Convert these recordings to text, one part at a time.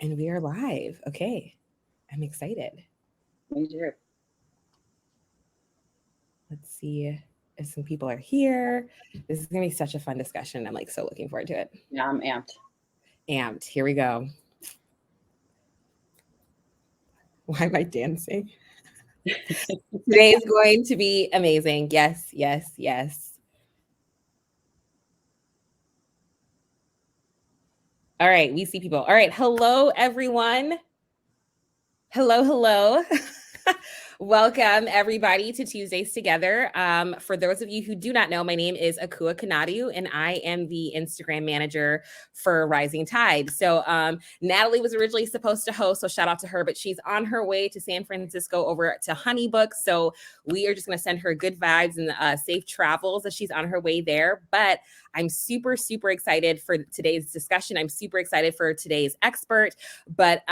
And we are live. Okay. I'm excited. Me too. Let's see if some people are here. This is going to be such a fun discussion. I'm like so looking forward to it. Yeah, I'm amped. Amped. Here we go. Why am I dancing? Today is going to be amazing. Yes, yes, yes. All right, we see people. All right, hello, everyone. Hello, hello. Welcome, everybody, to Tuesdays Together. For those of you who do not know, my name is Akua Konadu, and I am the Instagram manager for Rising Tide. So Natalie was originally supposed to host, so shout out to her, but she's on her way to San Francisco over to HoneyBook. So we are just going to send her good vibes and safe travels as she's on her way there. But I'm super, super excited for today's discussion. I'm super excited for today's expert. But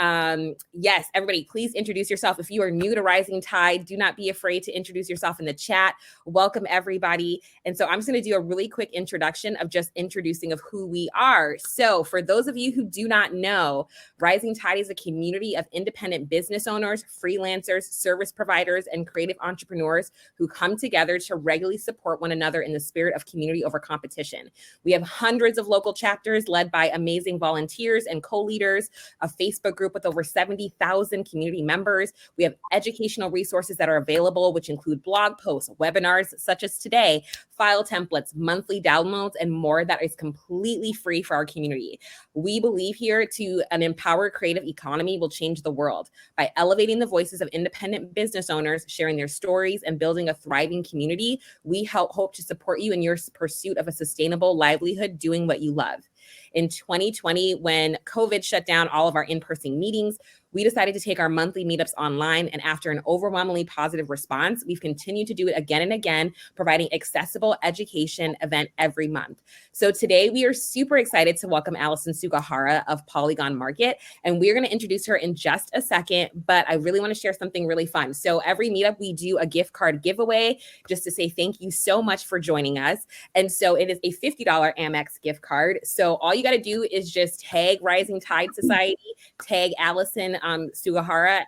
yes, everybody, please introduce yourself. If you are new to Rising Tide, do not be afraid to introduce yourself in the chat. Welcome, everybody. And so I'm just going to do a really quick introduction of just introducing of who we are. So for those of you who do not know, Rising Tide is a community of independent business owners, freelancers, service providers, and creative entrepreneurs who come together to regularly support one another in the spirit of community over competition. We have hundreds of local chapters led by amazing volunteers and co-leaders, a Facebook group with over 70,000 community members. We have educational resources that are available, which include blog posts, webinars such as today, file templates, monthly downloads, and more that is completely free for our community. We believe here to an empowered creative economy will change the world. By elevating the voices of independent business owners, sharing their stories, and building a thriving community, we hope to support you in your pursuit of a sustainable livelihood doing what you love. In 2020, when COVID shut down all of our in-person meetings, we decided to take our monthly meetups online, and after an overwhelmingly positive response, we've continued to do it again and again, providing accessible education event every month. So today we are super excited to welcome Allison Sugahara of Polygon Market, and we're going to introduce her in just a second, but I really want to share something really fun. So every meetup we do a gift card giveaway just to say thank you so much for joining us. And so it is a $50 Amex gift card. So all you got to do is just tag Rising Tide Society, tag Allison Sugahara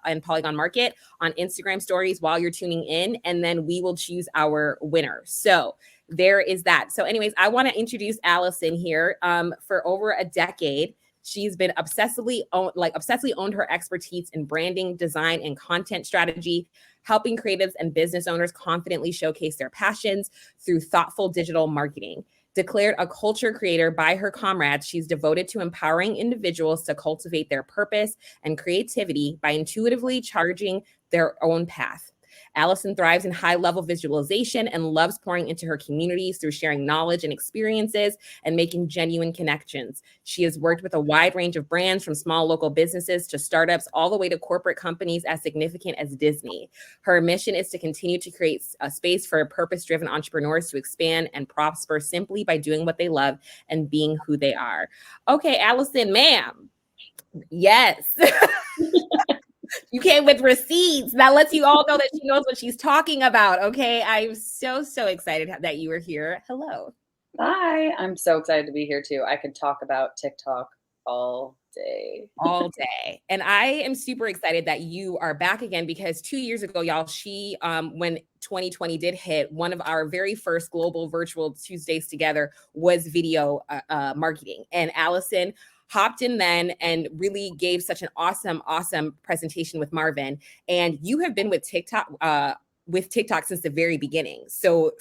and Polygon Market on Instagram stories while you're tuning in, and then we will choose our winner. So there is that. So anyways, I want to introduce Allison here. For over a decade, she's been obsessively owned her expertise in branding, design, and content strategy, helping creatives and business owners confidently showcase their passions through thoughtful digital marketing. Declared a culture creator by her comrades, she's devoted to empowering individuals to cultivate their purpose and creativity by intuitively charting their own path. Allison thrives in high-level visualization and loves pouring into her communities through sharing knowledge and experiences and making genuine connections. She has worked with a wide range of brands, from small local businesses to startups, all the way to corporate companies as significant as Disney. Her mission is to continue to create a space for purpose-driven entrepreneurs to expand and prosper simply by doing what they love and being who they are. Okay, Allison, ma'am. Yes. You came with receipts. That lets you all know that she knows what she's talking about. Okay. I'm so excited that you are here. Hello. Hi. I'm so excited to be here too. I could talk about TikTok all day. All day. And I am super excited that you are back again, because 2 years ago, y'all, when 2020 did hit, one of our very first Global Virtual Tuesdays Together was video marketing. And Allison hopped in then and really gave such an awesome presentation with Marvin. And you have been with TikTok since the very beginning. So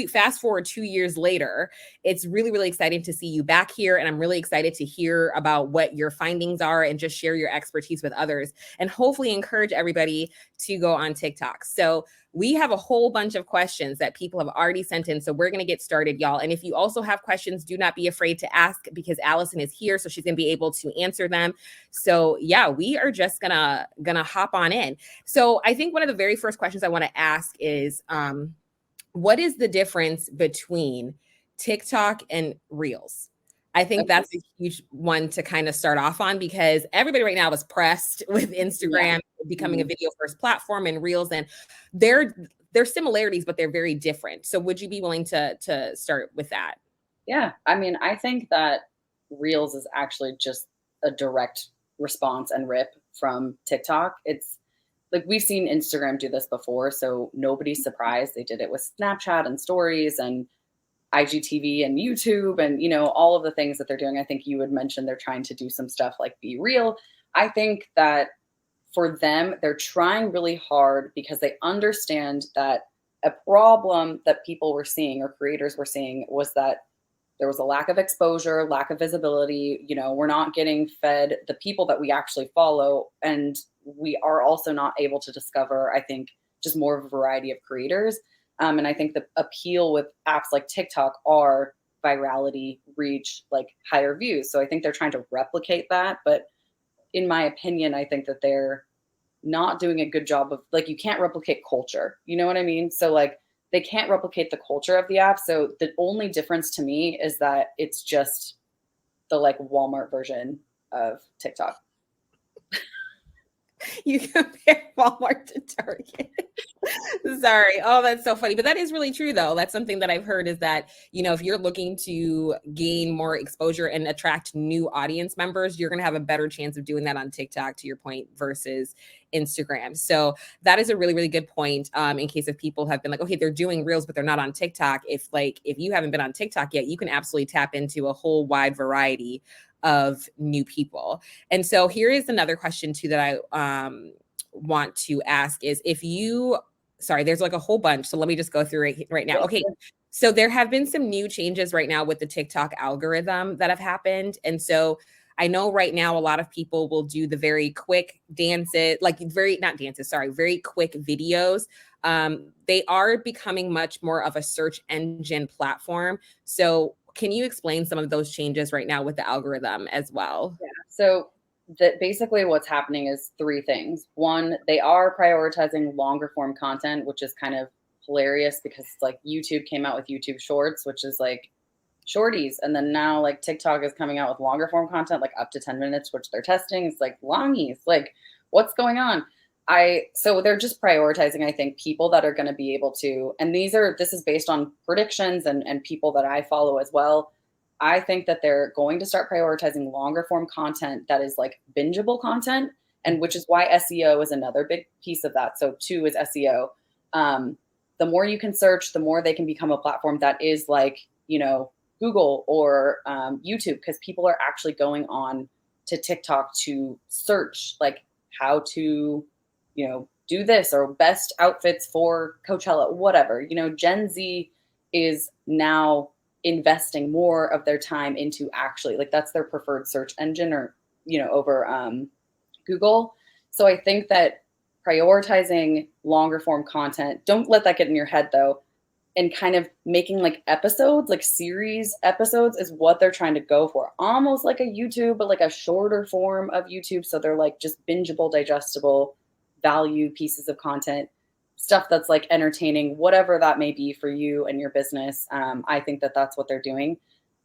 fast forward 2 years later, it's really exciting to see you back here. And I'm really excited to hear about what your findings are and just share your expertise with others and hopefully encourage everybody to go on TikTok. So we have a whole bunch of questions that people have already sent in. So we're going to get started, y'all. And if you also have questions, do not be afraid to ask, because Allison is here, so she's going to be able to answer them. So yeah, we are just gonna hop on in. So I think one of the very first questions I want to ask is, what is the difference between TikTok and Reels? I think that's a huge one to kind of start off on, because everybody right now is pressed with Instagram becoming a video first platform and Reels, and there's similarities, but they're very different. So would you be willing to start with that? Yeah. I mean, I think that Reels is actually just a direct response and rip from TikTok. It's like we've seen Instagram do this before, so nobody's surprised. They did it with Snapchat and stories and IGTV and YouTube and, all of the things that they're doing. I think you had mentioned they're trying to do some stuff like Be Real. I think that for them, they're trying really hard because they understand that a problem that people were seeing or creators were seeing was that there was a lack of exposure, lack of visibility. We're not getting fed the people that we actually follow. And we are also not able to discover, I think, just more of a variety of creators. And I think the appeal with apps like TikTok are virality, reach, like higher views. So I think they're trying to replicate that. But in my opinion, I think that they're not doing a good job of, like, you can't replicate culture. You know what I mean? So like they can't replicate the culture of the app. So the only difference to me is that it's just the like Walmart version of TikTok. You compare Walmart to Target. Sorry. Oh, that's so funny. But that is really true, though. That's something that I've heard is that, if you're looking to gain more exposure and attract new audience members, you're going to have a better chance of doing that on TikTok, to your point, versus Instagram. So that is a really, really good point. In case if people have been like, okay, they're doing reels, but they're not on TikTok. If you haven't been on TikTok yet, you can absolutely tap into a whole wide variety of new people. And so here is another question too that I want to ask is there's like a whole bunch. So let me just go through it right now. Okay. So there have been some new changes right now with the TikTok algorithm that have happened. And so I know right now a lot of people will do the very quick dances, very quick videos. They are becoming much more of a search engine platform. So can you explain some of those changes right now with the algorithm as well? Yeah. So that basically what's happening is three things. One, they are prioritizing longer form content, which is kind of hilarious because like YouTube came out with YouTube Shorts, which is like shorties. And then now like TikTok is coming out with longer form content, like up to 10 minutes, which they're testing. It's like longies. Like, what's going on? So they're just prioritizing, I think, people that are going to be able to, and this is based on predictions and people that I follow as well. I think that they're going to start prioritizing longer form content that is like bingeable content, and which is why SEO is another big piece of that. So two is SEO. The more you can search, the more they can become a platform that is like, Google or YouTube, because people are actually going on to TikTok to search like how to, do this or best outfits for Coachella, whatever. Gen Z is now investing more of their time into actually like that's their preferred search engine or, over Google. So I think that prioritizing longer form content, don't let that get in your head though, and kind of making like episodes, like series episodes is what they're trying to go for. Almost like a YouTube, but like a shorter form of YouTube. So they're like just bingeable, digestible value pieces of content, stuff that's like entertaining, whatever that may be for you and your business. I think that that's what they're doing.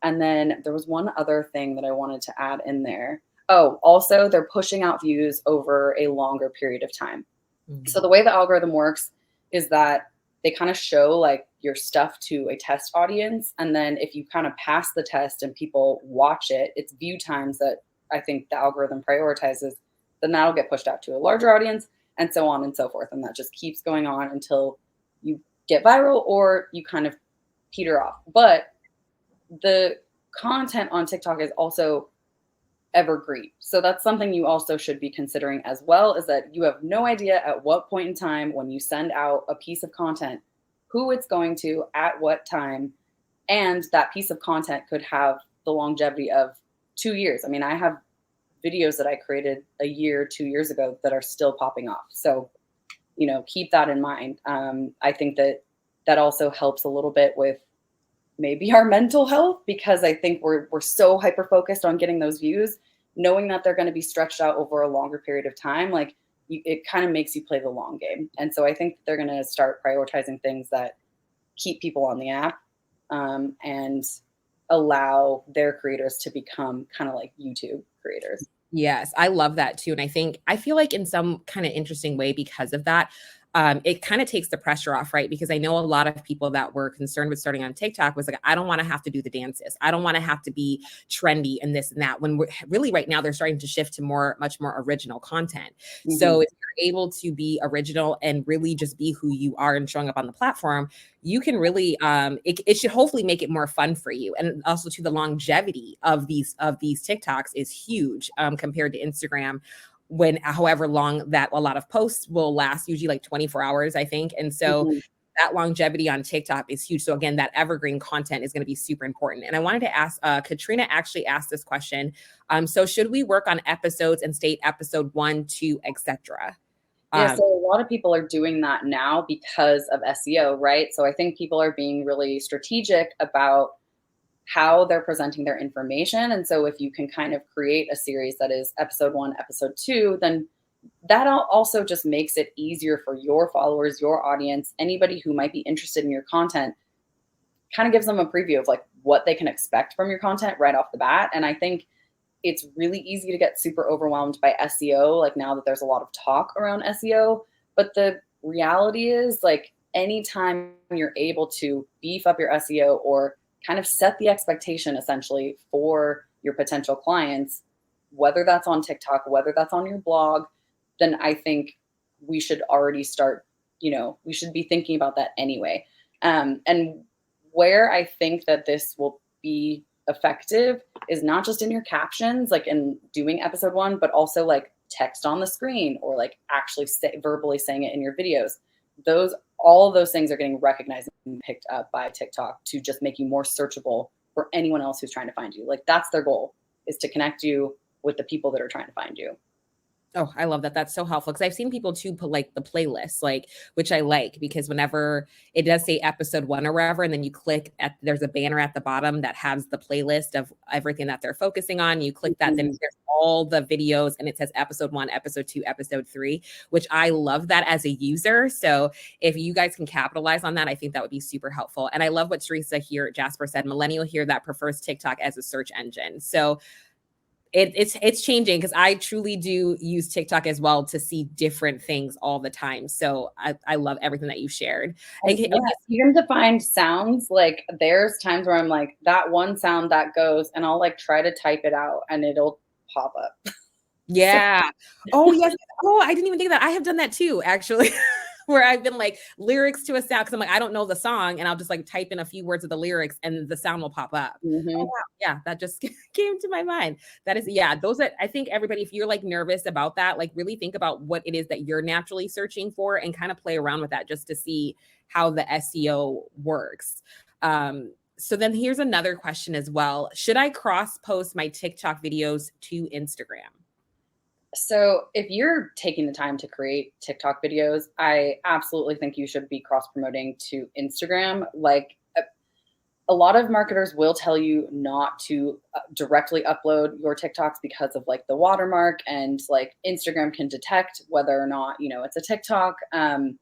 And then there was one other thing that I wanted to add in there. Oh, also they're pushing out views over a longer period of time. Mm-hmm. So the way the algorithm works is that they kind of show like your stuff to a test audience. And then if you kind of pass the test and people watch it, it's view times that I think the algorithm prioritizes, then that'll get pushed out to a larger audience and so on and so forth. And that just keeps going on until you get viral or you kind of peter off. But the content on TikTok is also evergreen. So that's something you also should be considering as well, is that you have no idea at what point in time when you send out a piece of content, who it's going to, at what time, and that piece of content could have the longevity of 2 years. I mean, I have videos that I created a year, 2 years ago that are still popping off. So, keep that in mind. I think that also helps a little bit with maybe our mental health, because I think we're so hyper focused on getting those views, knowing that they're going to be stretched out over a longer period of time. Like it kind of makes you play the long game. And so I think they're going to start prioritizing things that keep people on the app and allow their creators to become kind of like YouTube creators. Yes, I love that too. And I feel like in some kind of interesting way because of that, it kind of takes the pressure off, right? Because I know a lot of people that were concerned with starting on TikTok was like, I don't want to have to do the dances. I don't want to have to be trendy and this and that. When we're really right now, they're starting to shift to much more original content. So if you're able to be original and really just be who you are and showing up on the platform, you can really, it should hopefully make it more fun for you. And also to the longevity of these TikToks is huge compared to Instagram, when however long that a lot of posts will last, usually like 24 hours, I think. And so that longevity on TikTok is huge. So again, that evergreen content is going to be super important. And I wanted to ask, Katrina actually asked this question. So should we work on episodes and state episode 1, 2, etc.? Yeah, so a lot of people are doing that now because of SEO, right? So I think people are being really strategic about how they're presenting their information. And so if you can kind of create a series that is episode 1, episode 2, then that also just makes it easier for your followers, your audience, anybody who might be interested in your content, kind of gives them a preview of like what they can expect from your content right off the bat. And I think it's really easy to get super overwhelmed by SEO, like now that there's a lot of talk around SEO. But the reality is, like, anytime you're able to beef up your SEO or kind of set the expectation essentially for your potential clients, whether that's on TikTok, whether that's on your blog, then I think we should already start, we should be thinking about that anyway. And where I think that this will be effective is not just in your captions, like in doing episode 1, but also like text on the screen or like actually verbally saying it in your videos. All of those things are getting recognized and picked up by TikTok to just make you more searchable for anyone else who's trying to find you. Like, that's their goal, is to connect you with the people that are trying to find you. Oh, I love that. That's so helpful, because I've seen people too put like the playlist, like, which I like, because whenever it does say episode 1 or wherever, and then you click there's a banner at the bottom that has the playlist of everything that they're focusing on. You click that, then there's all the videos, and it says episode 1, episode 2, episode 3, which I love that as a user. So if you guys can capitalize on that, I think that would be super helpful. And I love what Teresa here, Jasper said, millennial here that prefers TikTok as a search engine. So it's changing, because I truly do use TikTok as well to see different things all the time. So I love everything that you shared. Even to find sounds, like there's times where I'm like, that one sound that goes, and I'll like try to type it out and it'll pop up. Yeah. Oh, yes. Oh, I didn't even think of that. I have done that too, actually. Where I've been like lyrics to a sound, because I'm like, I don't know the song, and I'll just like type in a few words of the lyrics and the sound will pop up. Oh, wow. Yeah, that just came to my mind. That is, those are, I think everybody, if you're like nervous about that, like really think about what it is that you're naturally searching for and kind of play around with that just to see how the SEO works. So then here's another question as well. Should I cross post my TikTok videos to Instagram? So if you're taking the time to create TikTok videos, I absolutely think you should be cross promoting to Instagram. Like, a lot of marketers will tell you not to directly upload your TikToks because of like the watermark, and like Instagram can detect whether or not, it's a TikTok. Anytime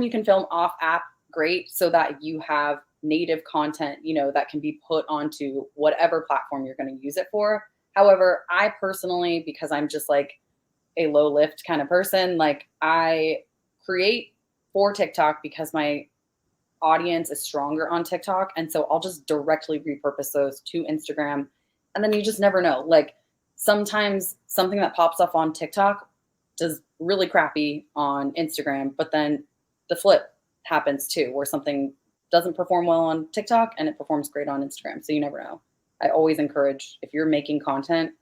you can film off app, great, so that you have native content, that can be put onto whatever platform you're going to use it for. However, I personally, because I'm just like a low lift kind of person, like I create for TikTok because my audience is stronger on TikTok. And so I'll just directly repurpose those to Instagram. And then you just never know. Like, sometimes something that pops up on TikTok does really crappy on Instagram, but then the flip happens too, where something doesn't perform well on TikTok and it performs great on Instagram. So you never know. I always encourage, if you're making content,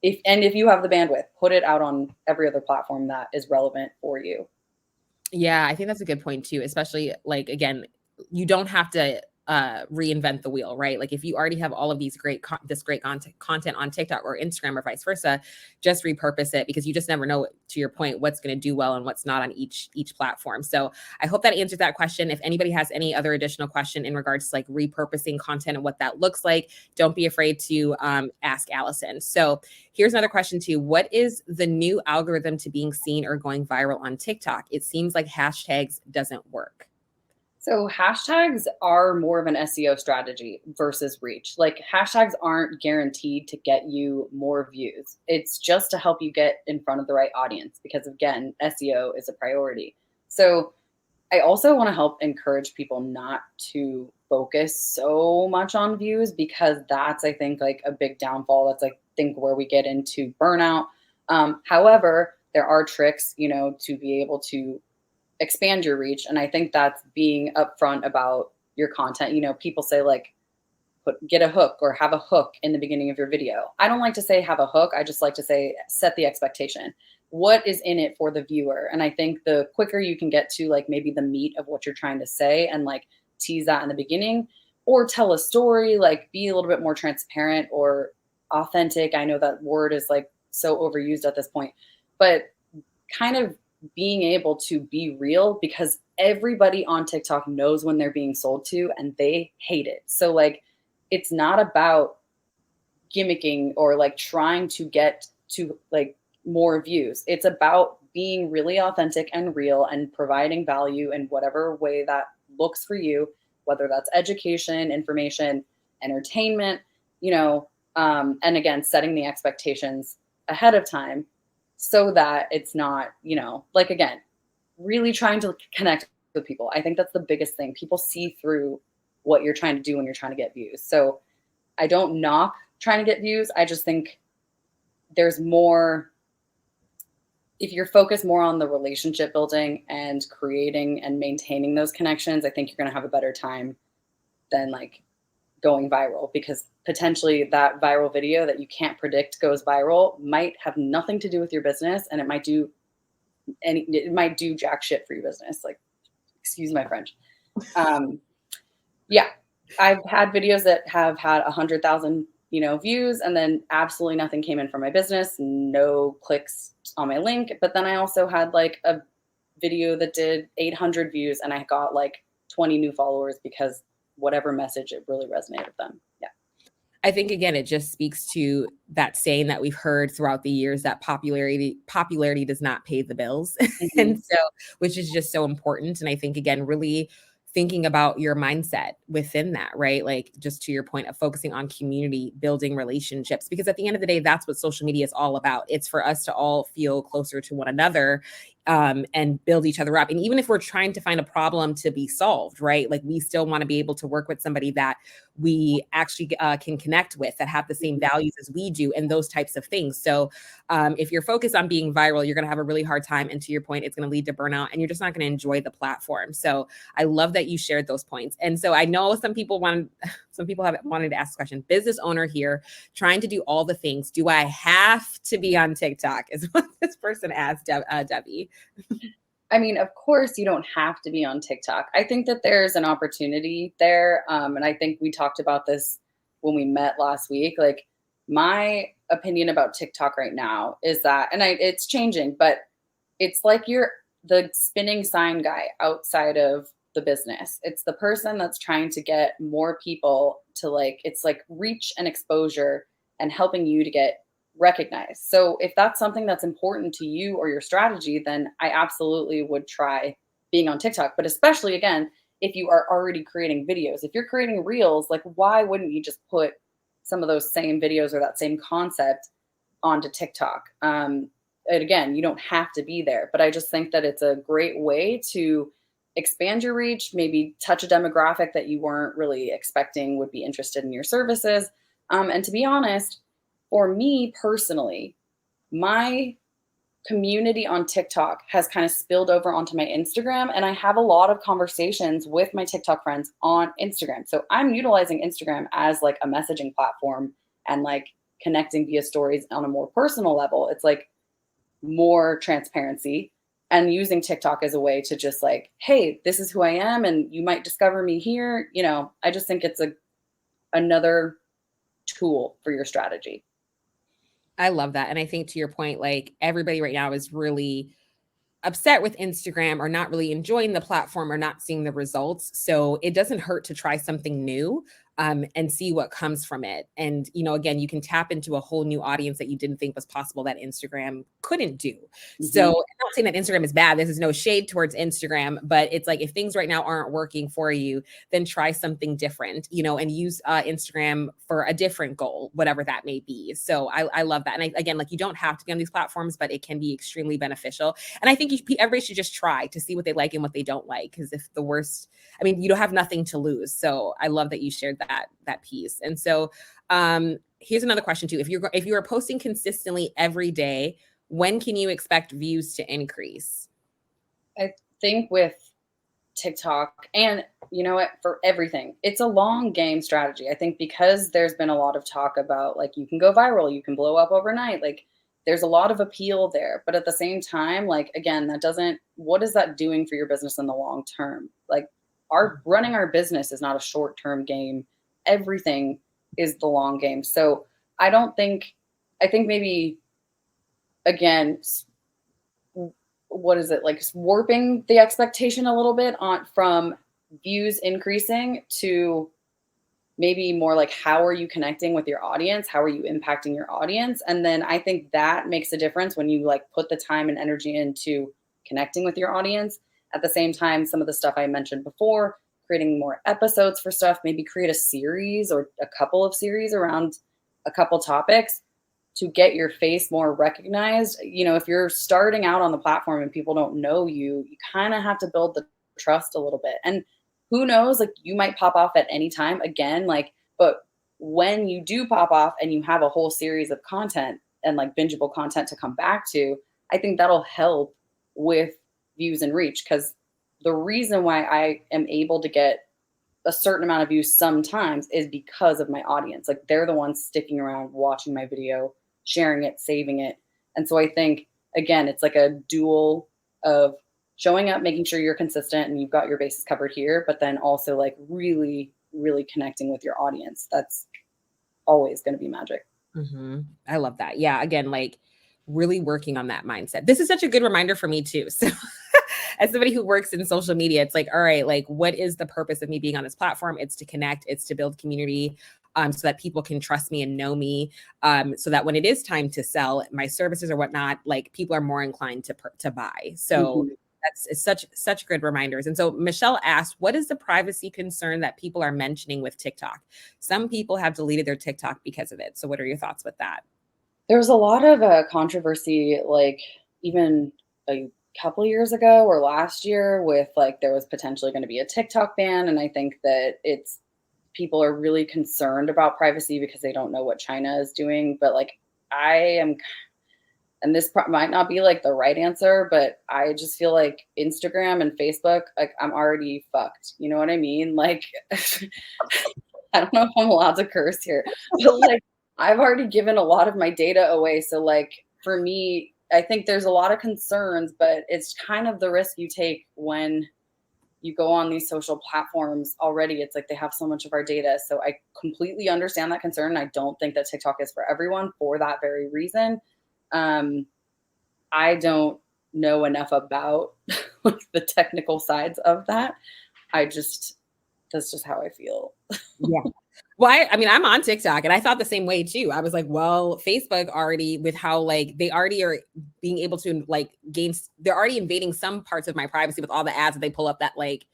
if you have the bandwidth, put it out on every other platform that is relevant for you. Yeah, I think that's a good point too, especially like, again, you don't have to reinvent the wheel, right? Like, if you already have all of these great content on TikTok or Instagram or vice versa, just repurpose it, because you just never know, to your point, what's going to do well and what's not on each platform. So I hope that answered that question. If anybody has any other additional question in regards to like repurposing content and what that looks like, don't be afraid to ask Allison. So here's another question too. What is the new algorithm to being seen or going viral on TikTok? It seems like hashtags doesn't work. So hashtags are more of an SEO strategy versus reach. Like hashtags aren't guaranteed to get you more views. It's just to help you get in front of the right audience because again, SEO is a priority. So I also want to help encourage people not to focus so much on views because that's, I think, like a big downfall. That's, I think, where we get into burnout. However, there are tricks, to be able to expand your reach. And I think that's being upfront about your content. People say like, get a hook or have a hook in the beginning of your video. I don't like to say have a hook. I just like to say set the expectation. What is in it for the viewer? And I think the quicker you can get to like maybe the meat of what you're trying to say and like tease that in the beginning or tell a story, like be a little bit more transparent or authentic. I know that word is like so overused at this point, but kind of being able to be real because everybody on TikTok knows when they're being sold to and they hate it. So like it's not about gimmicking or like trying to get to like more views. It's about being really authentic and real and providing value in whatever way that looks for you, whether that's education, information, entertainment, and again, setting the expectations ahead of time so that it's not, like again, really trying to connect with people. I think that's the biggest thing. People see through what you're trying to do when you're trying to get views. So I don't knock trying to get views. I just think there's more, if you're focused more on the relationship building and creating and maintaining those connections, I think you're going to have a better time than like going viral because potentially that viral video that you can't predict goes viral might have nothing to do with your business and it might do jack shit for your business. Like, excuse my French. Yeah, I've had videos that have had 100,000, views, and then absolutely nothing came in from my business, no clicks on my link. But then I also had like a video that did 800 views, and I got like 20 new followers because whatever message it really resonated with them. Yeah. I think again, it just speaks to that saying that we've heard throughout the years that popularity does not pay the bills. Mm-hmm. And so, which is just so important. And I think again, really thinking about your mindset within that, right? Like just to your point of focusing on community, building relationships, because at the end of the day, that's what social media is all about. It's for us to all feel closer to one another and build each other up. And even if we're trying to find a problem to be solved, right? Like we still want to be able to work with somebody that we actually can connect with, that have the same values as we do, and those types of things. So if you're focused on being viral, you're going to have a really hard time. And to your point, it's going to lead to burnout and you're just not going to enjoy the platform. So I love that you shared those points. And so I know some people have wanted to ask a question. Business owner here, trying to do all the things. Do I have to be on TikTok? Is what this person asked, Debbie. I mean, of course, you don't have to be on TikTok. I think that there's an opportunity there. And I think we talked about this when we met last week. Like, my opinion about TikTok right now is that, and it's changing, but it's like you're the spinning sign guy outside of the business. It's the person that's trying to get more people to like, it's like reach and exposure and helping you to get recognized. So if that's something that's important to you or your strategy, then I absolutely would try being on TikTok. But especially again, if you are already creating videos, if you're creating reels, like why wouldn't you just put some of those same videos or that same concept onto TikTok? And again, you don't have to be there, but I just think that it's a great way to expand your reach, maybe touch a demographic that you weren't really expecting would be interested in your services. And to be honest, for me personally, my community on TikTok has kind of spilled over onto my Instagram, and I have a lot of conversations with my TikTok friends on Instagram. So I'm utilizing Instagram as like a messaging platform and like connecting via stories on a more personal level. It's like more transparency and using TikTok as a way to just like, hey, this is who I am and you might discover me here. I just think it's another tool for your strategy. I love that. And I think to your point, like everybody right now is really upset with Instagram or not really enjoying the platform or not seeing the results. So it doesn't hurt to try something new. and see what comes from it. And, again, you can tap into a whole new audience that you didn't think was possible that Instagram couldn't do. So I'm not saying that Instagram is bad. This is no shade towards Instagram, but it's like, if things right now aren't working for you, then try something different, and use Instagram for a different goal, whatever that may be. So I love that. And again, like, you don't have to be on these platforms, but it can be extremely beneficial. And I think everybody should just try to see what they like and what they don't like. Because if the worst, I mean, you don't have nothing to lose. So I love that you shared that piece. And so here's another question too. If you are posting consistently every day, when can you expect views to increase? I think with TikTok, and you know what, for everything, it's a long game strategy. I think because there's been a lot of talk about, like, you can go viral, you can blow up overnight, like there's a lot of appeal there. But at the same time, like, again, what is that doing for your business in the long term? Like, running our business is not a short-term game. Everything is the long game. So I think maybe, again, what is it, like, warping the expectation a little bit from views increasing to maybe more like, how are you connecting with your audience? How are you impacting your audience? And then I think that makes a difference when you like put the time and energy into connecting with your audience. At the same time, some of the stuff I mentioned before, creating more episodes for stuff, maybe create a series or a couple of series around a couple topics to get your face more recognized. If you're starting out on the platform and people don't know you, you kind of have to build the trust a little bit. And who knows, like, you might pop off at any time again, like, but when you do pop off and you have a whole series of content and like bingeable content to come back to, I think that'll help with views and reach. Because the reason why I am able to get a certain amount of views sometimes is because of my audience. Like, they're the ones sticking around, watching my video, sharing it, saving it. And so I think, again, it's like a dual of showing up, making sure you're consistent and you've got your bases covered here, but then also like really, really connecting with your audience. That's always going to be magic. I love that. Yeah. Again, like, really working on that mindset. This is such a good reminder for me too. So as somebody who works in social media, it's like, all right, like, what is the purpose of me being on this platform? It's to connect, it's to build community, so that people can trust me and know me, so that when it is time to sell my services or whatnot, like, people are more inclined to buy. So that's such good reminders. And so Michelle asked, what is the privacy concern that people are mentioning with TikTok? Some people have deleted their TikTok because of it. So what are your thoughts with that? There was a lot of controversy, like even a couple years ago or last year, with like there was potentially going to be a TikTok ban. And I think that people are really concerned about privacy because they don't know what China is doing. But like, I am, and this might not be like the right answer, but I just feel like Instagram and Facebook, like, I'm already fucked. You know what I mean? Like, I don't know if I'm allowed to curse here, but like, I've already given a lot of my data away. So like, for me, I think there's a lot of concerns, but it's kind of the risk you take when you go on these social platforms already. It's like they have so much of our data. So I completely understand that concern. I don't think that TikTok is for everyone for that very reason. I don't know enough about the technical sides of that. That's just how I feel. Yeah. Well, I mean, I'm on TikTok and I thought the same way too. I was like, well, Facebook already, with how like they already are being able to like they're already invading some parts of my privacy with all the ads that they pull up that like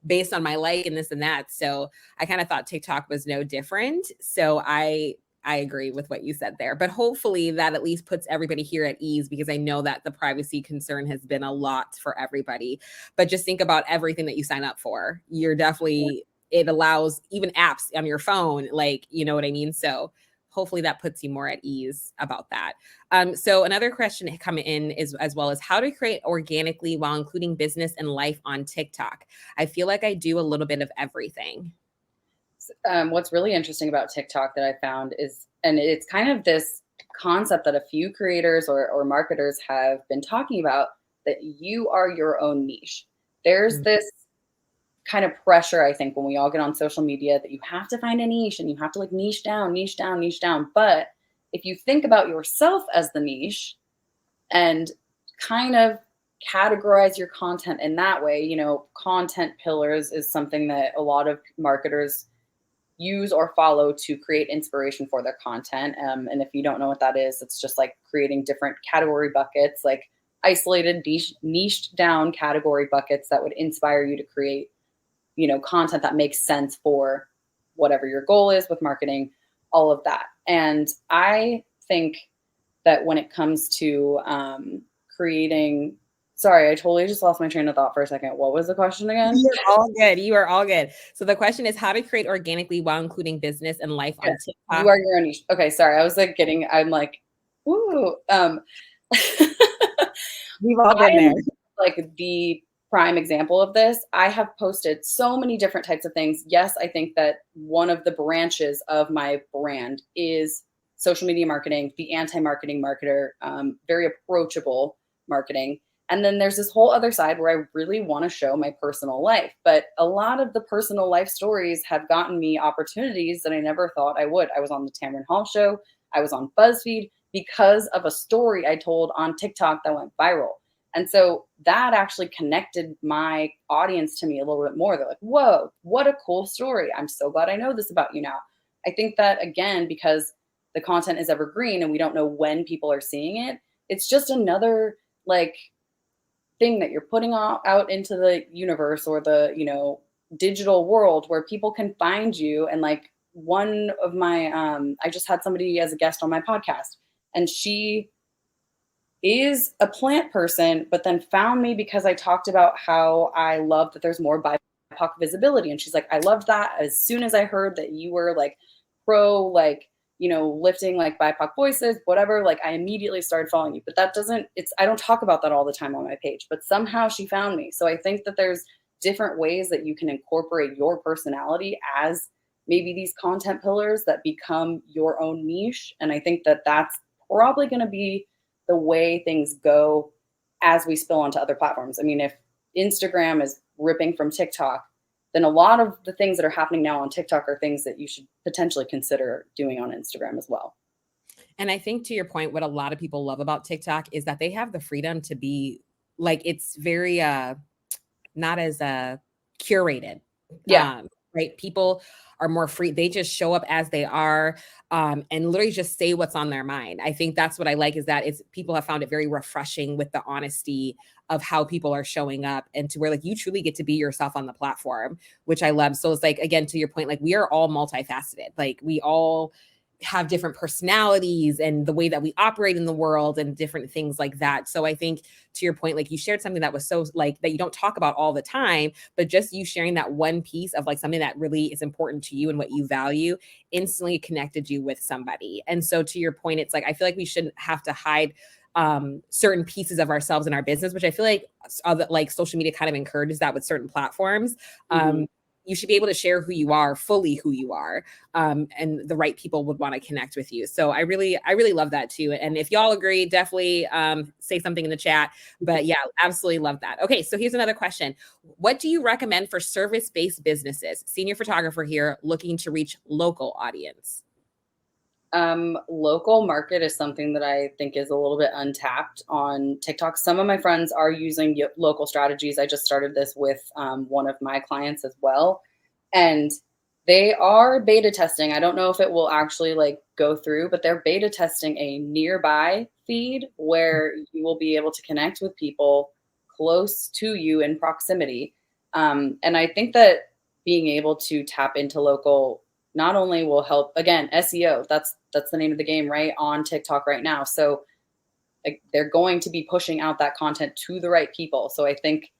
based on my like and this and that. So I kind of thought TikTok was no different. So I agree with what you said there, but hopefully that at least puts everybody here at ease, because I know that the privacy concern has been a lot for everybody. But just think about everything that you sign up for. You're definitely, it allows even apps on your phone, like, you know what I mean? So hopefully that puts you more at ease about that. So another question coming in is as well as how to create organically while including business and life on TikTok. I feel like I do a little bit of everything. What's really interesting about TikTok that I found is, and it's kind of this concept that a few creators or marketers have been talking about, that you are your own niche. There's this kind of pressure, I think, when we all get on social media, that you have to find a niche and you have to like niche down, niche down, niche down. But if you think about yourself as the niche and kind of categorize your content in that way, content pillars is something that a lot of marketers use or follow to create inspiration for their content. And if you don't know what that is, it's just like creating different category buckets, like isolated, niched down category buckets that would inspire you to create, content that makes sense for whatever your goal is with marketing, all of that. And I think that when it comes to creating, sorry, I totally just lost my train of thought for a second. What was the question again? You're all good. You are all good. So the question is how to create organically while including business and life on TikTok. You are your own niche. Okay, sorry. I was like I'm like, ooh. We've all been there. Like the prime example of this. I have posted so many different types of things. Yes, I think that one of the branches of my brand is social media marketing, the anti-marketing marketer, very approachable marketing. And then there's this whole other side where I really want to show my personal life. But a lot of the personal life stories have gotten me opportunities that I never thought I would. I was on the Tamron Hall show. I was on BuzzFeed because of a story I told on TikTok that went viral. And so that actually connected my audience to me a little bit more. They're like, whoa, what a cool story. I'm so glad I know this about you now. I think that, again, because the content is evergreen and we don't know when people are seeing it, it's just another like thing that you're putting out into the universe or the, digital world where people can find you. And like one of my, I just had somebody as a guest on my podcast, and she is a plant person, but then found me because I talked about how I love that there's more BIPOC visibility. And she's like, I loved that. As soon as I heard that you were like pro, like, lifting like BIPOC voices, whatever, like I immediately started following you. But I don't talk about that all the time on my page, but somehow she found me. So I think that there's different ways that you can incorporate your personality as maybe these content pillars that become your own niche. And I think that that's probably going to be the way things go as we spill onto other platforms. I mean, if Instagram is ripping from TikTok, then a lot of the things that are happening now on TikTok are things that you should potentially consider doing on Instagram as well. And I think to your point, what a lot of people love about TikTok is that they have the freedom to be like, it's very not as curated. Yeah. Right. People are more free. They just show up as they are and literally just say what's on their mind. I think that's what I like, is that people have found it very refreshing with the honesty of how people are showing up, and to where like you truly get to be yourself on the platform, which I love. So it's like, again, to your point, like we are all multifaceted. Like we all have different personalities and the way that we operate in the world and different things like that. So I think to your point, like you shared something that was so like that you don't talk about all the time, but just you sharing that one piece of like something that really is important to you and what you value instantly connected you with somebody. And so to your point, it's like, I feel like we shouldn't have to hide certain pieces of ourselves in our business, which I feel like social media kind of encourages that with certain platforms. You should be able to share who you are, fully who you are, and the right people would want to connect with you. So I really love that too. And if y'all agree, definitely say something in the chat. But yeah, absolutely love that. Okay, so here's another question. What do you recommend for service-based businesses? Senior photographer here, looking to reach local audience. Local market is something that I think is a little bit untapped on TikTok. Some of my friends are using local strategies. I just started this with one of my clients as well, and they are beta testing. I don't know if it will actually like go through, but they're beta testing a nearby feed where you will be able to connect with people close to you in proximity. And I think that being able to tap into local not only will help, again, SEO, that's the name of the game, right, on TikTok right now. So like, they're going to be pushing out that content to the right people. So I think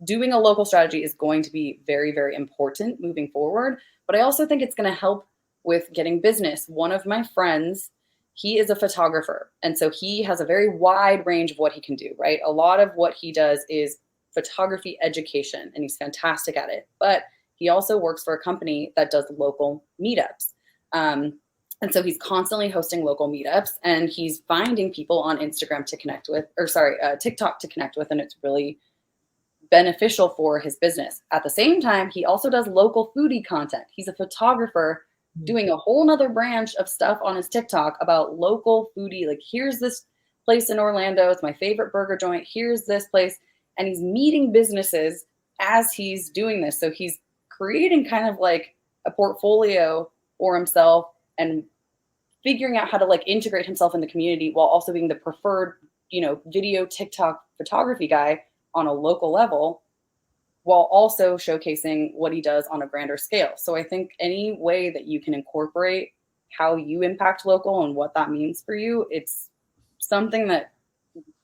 doing a local strategy is going to be very, very important moving forward. But I also think it's going to help with getting business. One of my friends, he is a photographer. And so he has a very wide range of what he can do, right? A lot of what he does is photography education, and he's fantastic at it. But he also works for a company that does local meetups. And so he's constantly hosting local meetups, and he's finding people on Instagram to connect with, TikTok to connect with. And it's really beneficial for his business. At the same time, he also does local foodie content. He's a photographer doing a whole nother branch of stuff on his TikTok about local foodie. Like, here's this place in Orlando. It's my favorite burger joint. Here's this place. And he's meeting businesses as he's doing this. So he's creating kind of like a portfolio for himself and figuring out how to like integrate himself in the community while also being the preferred, video TikTok photography guy on a local level, while also showcasing what he does on a grander scale. So I think any way that you can incorporate how you impact local and what that means for you, it's something that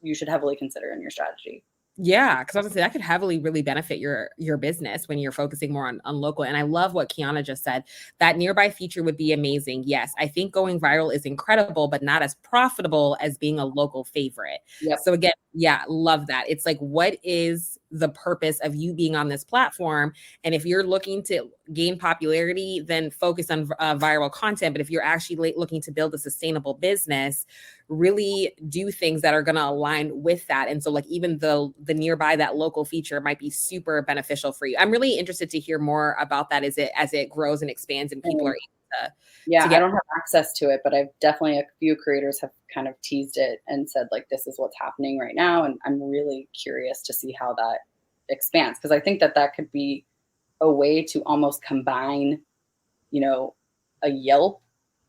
you should heavily consider in your strategy. Yeah, because I was gonna say that could heavily really benefit your business when you're focusing more on local. And I love what Kiana just said. That nearby feature would be amazing. Yes, I think going viral is incredible, but not as profitable as being a local favorite. Yep. So again, yeah, love that. It's like, what is the purpose of you being on this platform? And if you're looking to gain popularity, then focus on viral content. But if you're actually looking to build a sustainable business, really do things that are going to align with that. And so like even the nearby, that local feature might be super beneficial for you. I'm really interested to hear more about that as it grows and expands and people are able to I don't have access to it, but I've definitely, a few creators have kind of teased it and said like, this is what's happening right now. And I'm really curious to see how that expands, because I think that could be a way to almost combine, a Yelp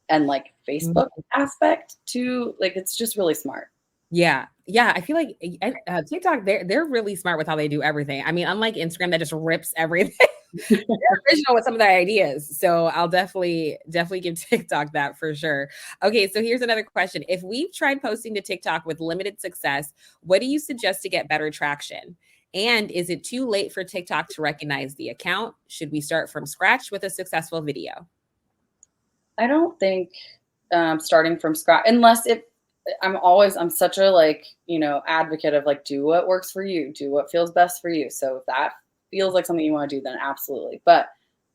and like Facebook aspect to like, it's just really smart. Yeah. I feel like TikTok, they're really smart with how they do everything. I mean, unlike Instagram that just rips everything, they're original with some of their ideas. So I'll definitely give TikTok that for sure. Okay, so here's another question. If we've tried posting to TikTok with limited success, what do you suggest to get better traction? And is it too late for TikTok to recognize the account? Should we start from scratch with a successful video? I don't think starting from scratch, unless I'm such a like, advocate of like, do what works for you, do what feels best for you. So if that feels like something you want to do, then absolutely. But